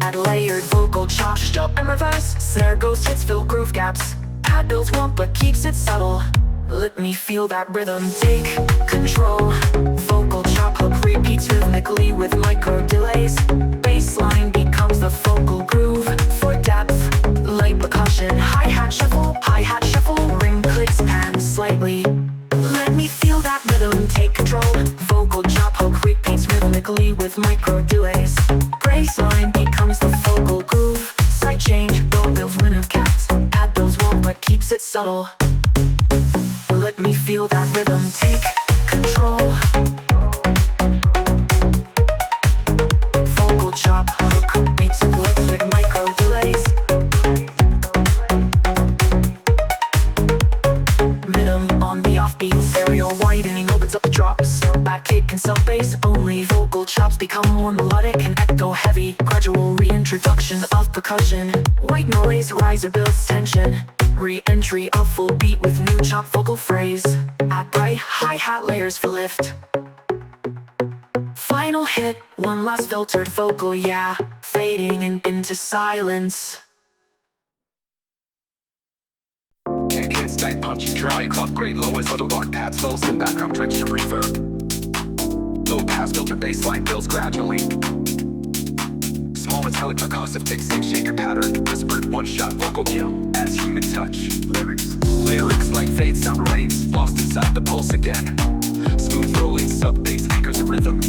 Add layered vocal chop, stop and reverse. Snare goes hits, fill groove gaps. Pad builds won't but keeps it subtle. Let me feel that rhythm take control. Vocal chop hook repeats rhythmically with micro delays. Bassline becomes the focal groove for depth. Light percussion, hi-hat shuffle, ring clicks pan slightly. Let me feel that rhythm take control. Vocal chop hook repeats rhythmically with micro delays. Bassline becomes the focal groove. Side change, go builds rhythm caps. Add those won't but keeps it subtle. Let me feel that rhythm take control. Vocal chop hook beats with micro delays. Rhythm on the offbeat, stereo widening opens up the drops. Back kick and sub bass only. Vocal chops become more melodic and echo heavy. Gradual reintroduction of percussion. White noise riser builds tension. Re-entry of full beat with new chop vocal phrase. Add bright hi-hat layers for lift. Final hit, one last filtered vocal, yeah. Fading into silence. Kick hits tight, punchy, dry, club grade, lowest auto bar pads, fills in background tracks to reverb. Low pass filter bassline builds gradually. Small metallic percussive takes same shaker pattern. Whispered one shot vocal kill adds human touch. Lyrics like fade sound rains, lost inside the pulse again. Smooth rolling sub bass anchors a rhythm.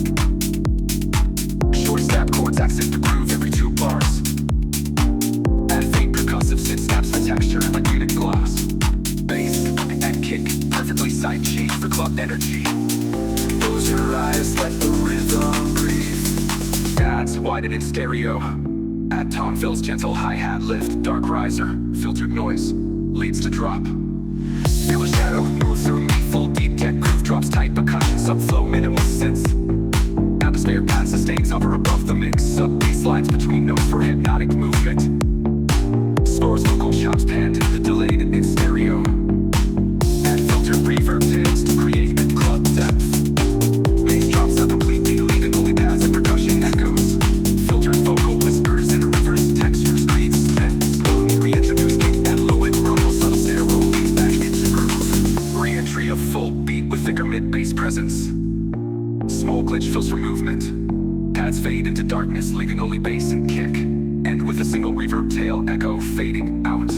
Short stab chords accent the groove every 2 bars. Add faint percussive synth snaps for texture like unit glass. Bass and kick perfectly side change for club energy. Close your eyes, let the rhythm breathe. Adds widen in stereo. Add tone fills gentle hi-hat lift. Dark riser, filtered noise, leads to drop. Feel a shadow move through me. Full deep tech groove drops tight percussion. Subflow minimal synth. Add the snare pad sustains hover above the mix. Sub bass lines between notes for hypnotic movement. Stores vocal chops panned in the delayed and in stereo. Add filtered reverb tails to create mid-club depth. Bass drops out completely, leaving only pads and percussion echoes. Filtered vocal whispers and reverse textures create suspense. Slowly reintroduce kick and low and rumble, subtle snare rolling back into groove. Re-entry of full beat with thicker mid-bass presence. Small glitch fills for movement. Pads fade into darkness, leaving only bass and kick. And with a single reverb tail echo fading out.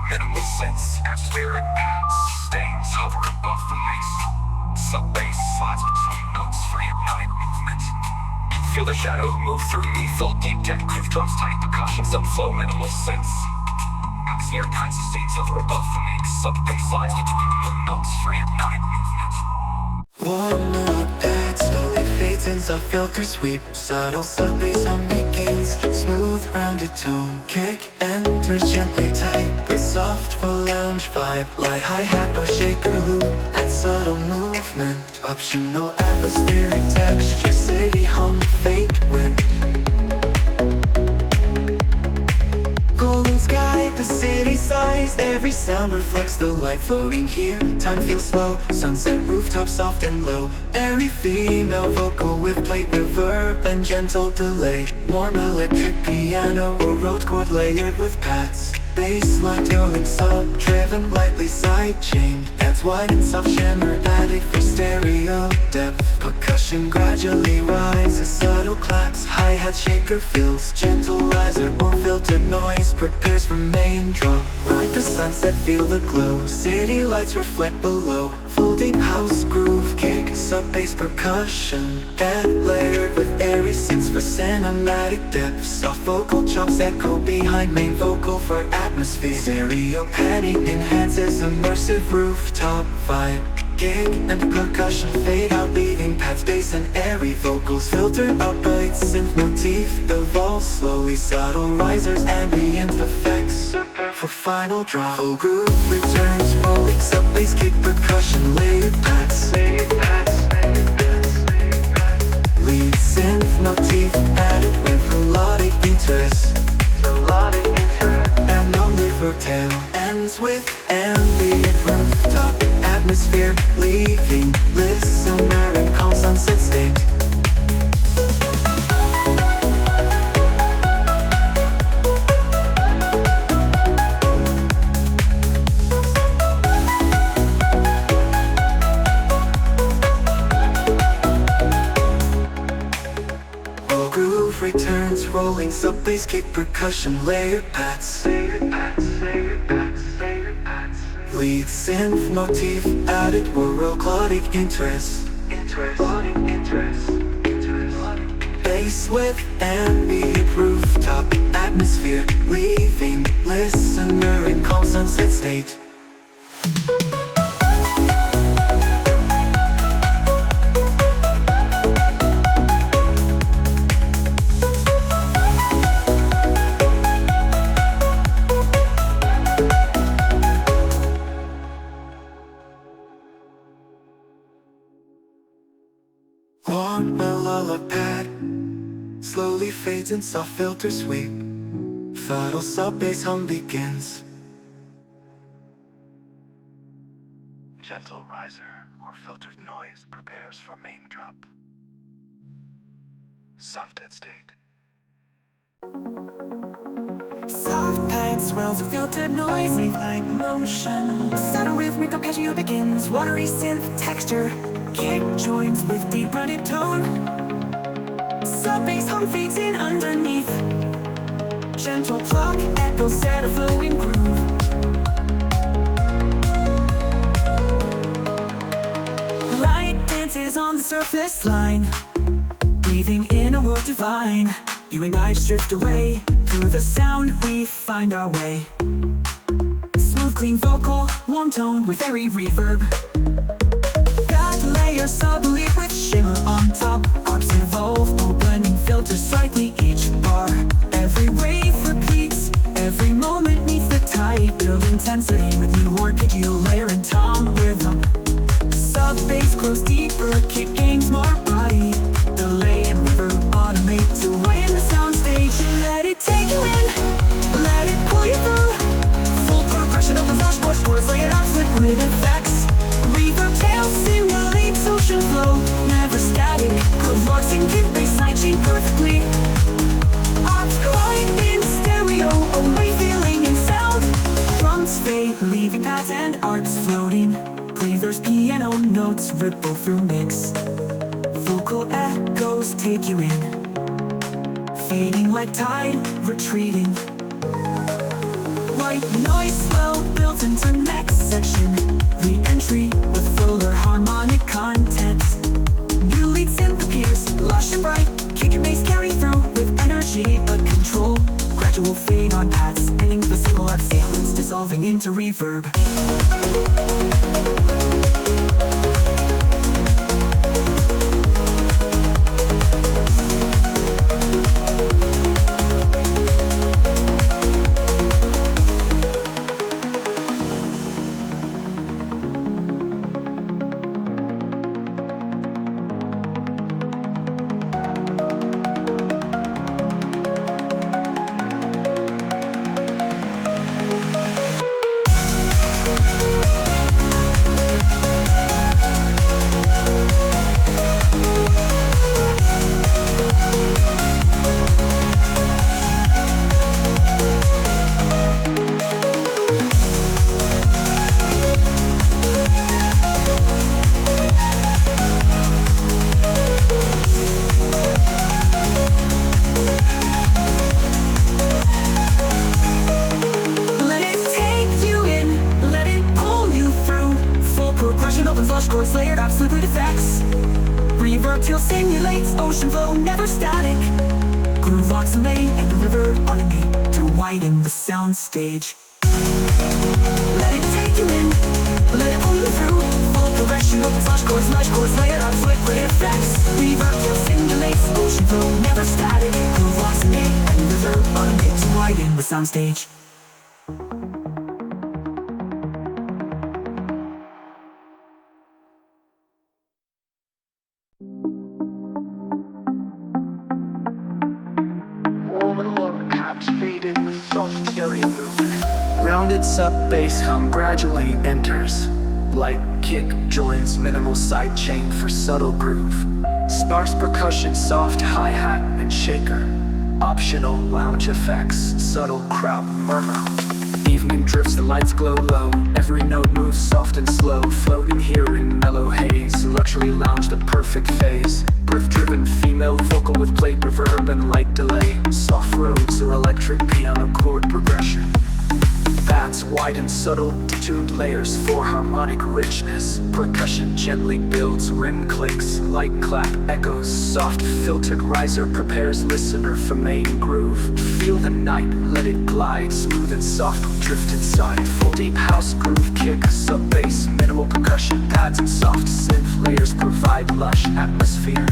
Minimal sense, atmospheric pads, stains hover above the mace. Sub-bass slides between notes for hypnotic movement. Feel the shadow move through me, full deep tech groove drops tight percussion, subflow minimal sense. Atmosphere kind sustains hover above the mace. Sub-bass slides between notes for hypnotic movement. One note that slowly fades into filter sweep. Subtle sub-bass on begins. Smooth rounded tone. Kick enters gently tight, with softful lounge vibe. Light hi-hat or shaker loop, and subtle movement. Optional atmospheric texture, city hum, fake wind. Golden sky, the city size. Every sound reflects the light floating here. Time feels slow, sunset rooftop soft and low. Airy female vocal with plate reverb and gentle delay. Warm electric piano or road chord layered with pats. Bass line dueling sub, driven lightly sidechain. Adds wide and soft shimmer, added for stereo depth. Percussion gradually rises, subtle claps. Hi-hat shaker fills, gentle riser or filtered noise. Prepares for main draw. Ride the sunset, feel the glow. City lights reflect below. Folding house groove, kick, sub-bass percussion. Add layered with airy synths for cinematic depth. Soft vocal chops echo behind main vocal for atmosphere. Stereo padding enhances immersive rooftop vibe. Gig and percussion fade out, leaving pads, bass and airy vocals. Filter out bites, synth motif evolve slowly. Subtle risers, ambient effects for final draw. Full groove returns, rolling sub-bass, kick, percussion, layered pads. Lead synth motif added with melodic interest. And no river tail ends with ambient rooftop atmosphere, leaving listener in calm sunset state. Full groove returns, rolling sub-bass, kick, percussion, layered pads. Lead synth motif added melodic interest. Bass with ambient rooftop atmosphere, leaving listener in calm sunset state. Warm melodic slowly fades in soft filter sweep. Subtle sub-bass hum begins. Gentle riser or filtered noise prepares for main drop. Soft at state. Soft pad swells of filtered noise, like motion. Subtle rhythmic arpeggio begins. Watery synth texture, kick joins with deep rooted tone. Sub-bass hum fades in underneath. Gentle pluck echoes set a flowing groove. Light dances on the surface line, breathing in a world divine. You and I just drift away. Through the sound we find our way. Smooth, clean vocal, warm tone with airy reverb. Got layers subtly with shimmer on top. Arcs evolve, blending filters slightly each bar. Every wave repeats, every moment needs the type. Build intensity with new arpeggio layer and tom rhythm. Sub-bass grows deeper, kick gains more body. Delay and reverb automate to win the soundstage. Let it take you in, let it pull you through. Full progression of the washboard chords, lay it out with liquid effects. Reverb tails simulates ocean flow, never static. Collapsing kick bass sidechain perfectly. Arcs collide in stereo, away feeling in sound. Drums fade, leaving pads and arcs floating. Breathers, piano notes ripple through mix. Vocal echoes take you in, fading like tide, retreating. White noise swell built into next section. Re-entry with fuller harmonic content. New lead synth appears, lush and bright. Kick and bass carry through with energy but control. Gradual fade on pads, ending the single exhalants, dissolving into reverb. feel simulates ocean flow, never static. Groove locks the main and the river on me to widen the sound stage. Let it take you in, let it pull you through. Full progression of flash chords, lush chords, layered on liquid effects. Reverb feel simulates ocean flow, never static. Groove locks the main and the river on me to widen the sound stage. Captivating with soft area movement. Rounded sub-bass hum gradually enters. Light kick joins minimal sidechain for subtle groove. Sparse percussion, soft hi-hat and shaker. Optional lounge effects, subtle crowd murmur. Evening drifts, the lights glow low. Every note moves soft and slow. Floating here in mellow haze. Luxury lounge, the perfect phase. Breath-driven female vocal with plate reverb and light delay. Soft roads or electric piano chord progression. Paths wide and subtle, tuned layers for harmonic richness. Percussion gently builds rim clicks, light clap echoes. Soft filtered riser prepares listener for main groove. Feel the night, let it glide, smooth and soft, drift inside. Full deep house groove kick, sub-bass, minimal percussion. Pads and soft synth layers provide lush atmosphere.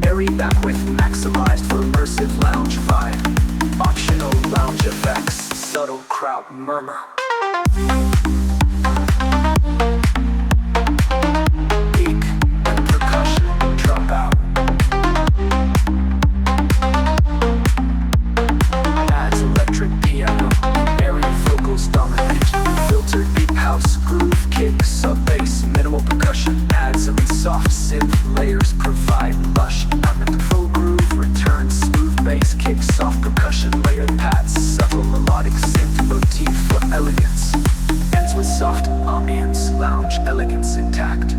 Airy back with maximized for immersive lounge vibe. Optional lounge effects, subtle crowd murmur. Peak and percussion drop out. Adds electric piano, airy vocals dominate. Filtered deep house groove kick, sub-bass, minimal percussion. Adds some soft synth layers provide lush and full groove returns. Smooth bass kick, soft percussion, layered pads, subtle melodic synth motif for elegance. Ends with soft ambience, lounge elegance intact.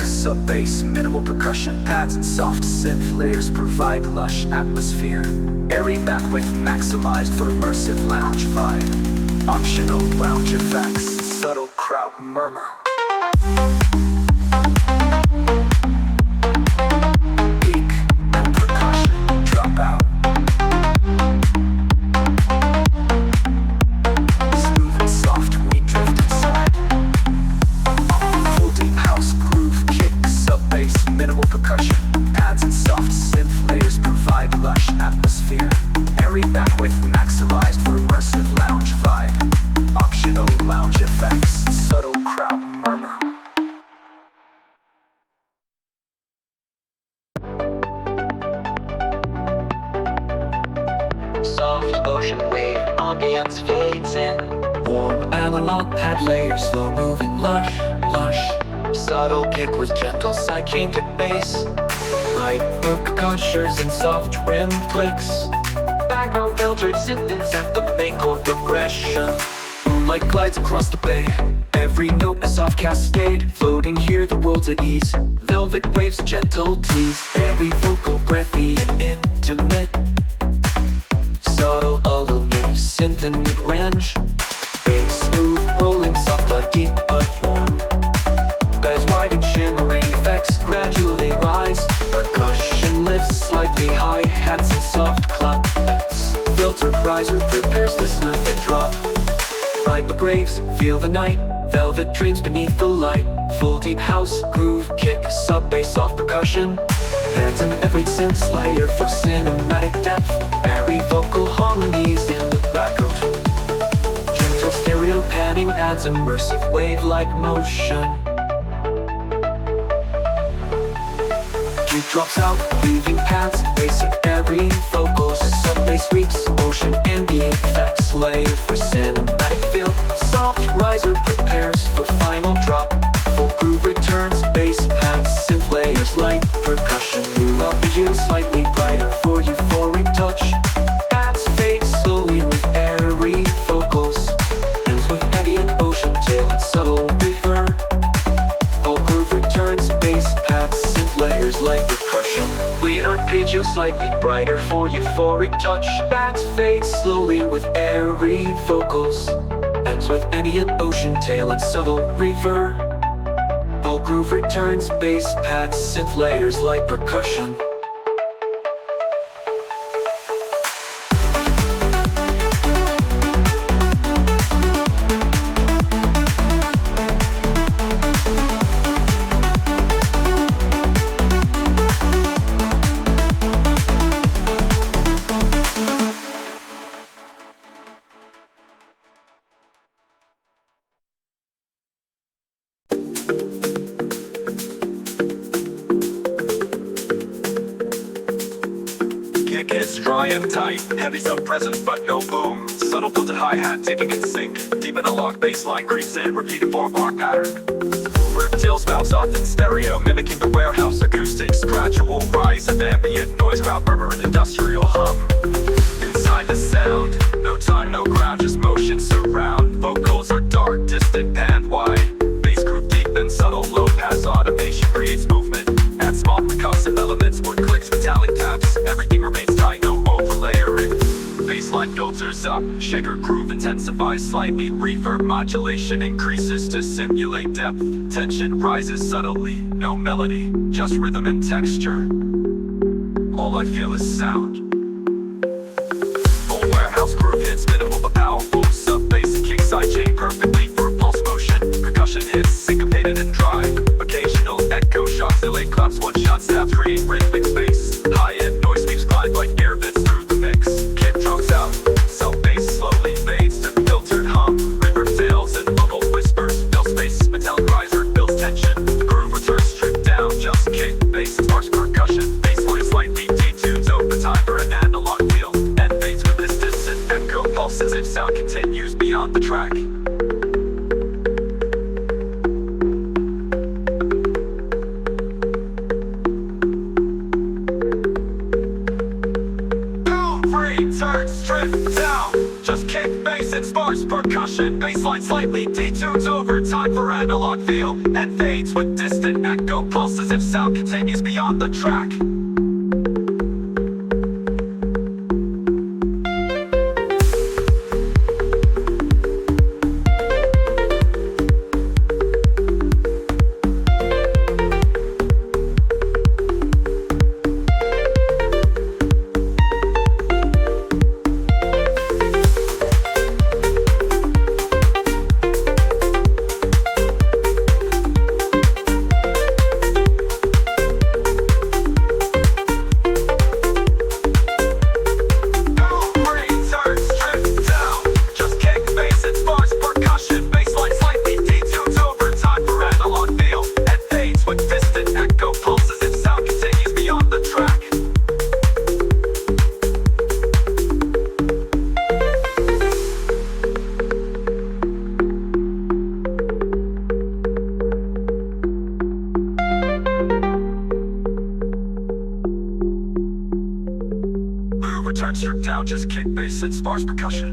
Sub-bass, minimal percussion, pads and soft synth layers provide lush atmosphere. Airy back with maximized for immersive lounge vibe. Optional lounge effects, subtle crowd murmur. Peak and percussion drop out. Smooth and soft, we drift inside. Full deep house groove kick, sub-bass, minimal percussion. Pads and soft synth layers provide lush atmosphere. Airy back with maximized for immersive lounge vibe. Optional lounge effects, subtle crowd murmur. Soft ocean wave, ambience fades in. Warm analog pad layers, slow moving, lush, lush. Subtle kick with gentle sidechain to bass. Light percussions and soft rim clicks. Background filtered synths at the main chord progression. Moonlight glides across the bay. Every note a soft cascade. Floating here, the world's at ease. Velvet waves, gentle tease. Every vocal breathy and intimate. Subtle allure, synth and mid-range. Bass smooth, rolling soft but deep but warm. Bass wide and shimmering effects gradually rise. Percussion lifts slightly, hi-hats and soft claps. Filtered riser prepares listener to drop. Ride the graves, feel the night. Velvet dreams beneath the light. Full deep house, groove, kick, sub-bass, soft percussion. Pads and every synth layer for cinematic depth. Airy vocal harmonies in the background. Gentle stereo panning adds immersive wave-like motion. beat drops out, leaving paths, bass in every vocals. Some bass sweeps, ocean ambient effects, layered for cinematic feel. Soft riser prepares for final drop. Full groove returns, bass pads, synth layers, light percussion. New vision slightly brighter for euphoric touch. Adds fade slowly with airy vocals. Ends with ambient ocean tail and subtle reverb. Full groove returns, bass pads, synth layers, light percussion. We arpeggio slightly brighter for euphoric touch. Adds fade slowly with airy vocals. Ends with ambient ocean tail and subtle reverb. Full groove returns, bass pads, synth layers, light percussion. Kick is dry and tight, heavy's a present but no boom. Subtle filtered hi-hat taking it sync. Deep in a lock bass line creeps in, repeated 4-bar pattern. Tails bounce off in stereo, mimicking the warehouse acoustics. Gradual rise of ambient noise, crowd murmur and industrial hum. Inside the sound, no time, no ground, just motion surround. Vocals are dark, distant, panned wide. Bass groove deep and subtle, low pass automation creates movement. Add small percussive elements, wood clicks, metallic taps. Everything remains tight, no overlayering. Bassline filters up, shaker groove intensifies slightly. Reverb modulation increases to simulate depth. Tension rises subtly, no melody, just rhythm and texture. All I feel is sound. Full warehouse groove hits, minimal but powerful. Sub-bass and kick side chain perfectly for pulse motion. Percussion hits, syncopated and dry. Occasional echo shots, delay claps, one-shot stabs create rhythmic space. High-end noise sweeps glide like air vents through the mix. Kick drops out, sub-bass slowly fades to filtered hum. Reverb tails and vocal whispers, fill space, metallic riser builds tension. The groove returns stripped down, just kick, bass and sparse percussion. Bass line slightly detunes over time for an analog feel. And fades with this distant echo pulses if sound continues beyond the track. Turn stripped down, just kick, bass and sparse percussion. Bassline slightly detunes over time for analog feel. And fades with distant echo pulses if sound continues beyond the track. Return stripped down, just kick, bass and sparse percussion.